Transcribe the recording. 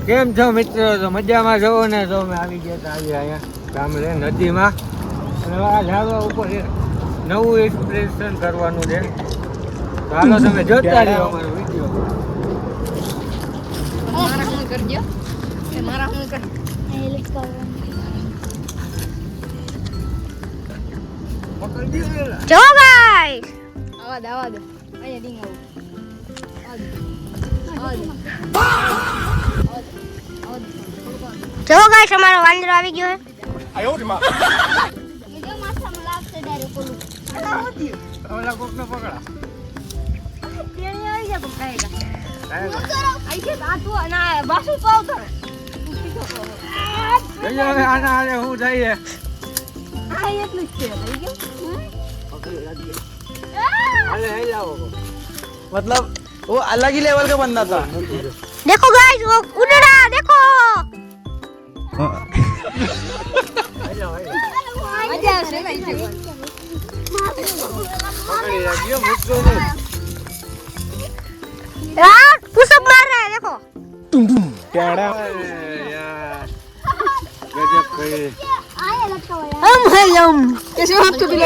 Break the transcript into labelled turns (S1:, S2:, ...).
S1: કેમ છો મિત્રો? તો મજામાં છો ને? તો અમે આવી ગયા હતા અહીંયા ગામડે નદીમાં અને આ ઝાડવા ઉપર નવું એક્સપ્રેશન કરવાનું છે. ચાલો તમે જોતા રહ્યો અમારો વિડીયો.
S2: મારા હું કરજો મારા હું કર
S3: જો ગાઈસ
S2: આવા દે અહીંયા ડીંગ
S3: જો ગાઈસ અમારો વાંદરો આવી ગયો હે.
S2: વિડિયો માથામાં લાગશે ડાયરેક્ટ ઓલું
S1: ઓલા કોકને પકડા.
S2: તેની આવી જાય પકડાયેલા આઈ છે આ તું ના બાસુ પાવ તો
S1: જોજો હવે આના હારે શું થાય છે.
S2: આ એટલું જ છે થઈ ગયું
S1: હાલે હઈ જાઓ.
S4: मतलब वो अलग ही लेवल का बंदा था।
S3: देखो गाइस वो उड़ना देखो.
S1: હઈ જાઓ, હઈ જાઓ.
S2: મજા આવશે ને
S1: પકડી રાખ્યો મૂકતો નહીં.
S3: यार पुशअप मार रहा है देखो.
S4: टेढ़ा
S1: અરે યાર ગજબ કરી.
S2: આયા લટકાવા
S3: हम है हम
S2: कैसे हम तो बिना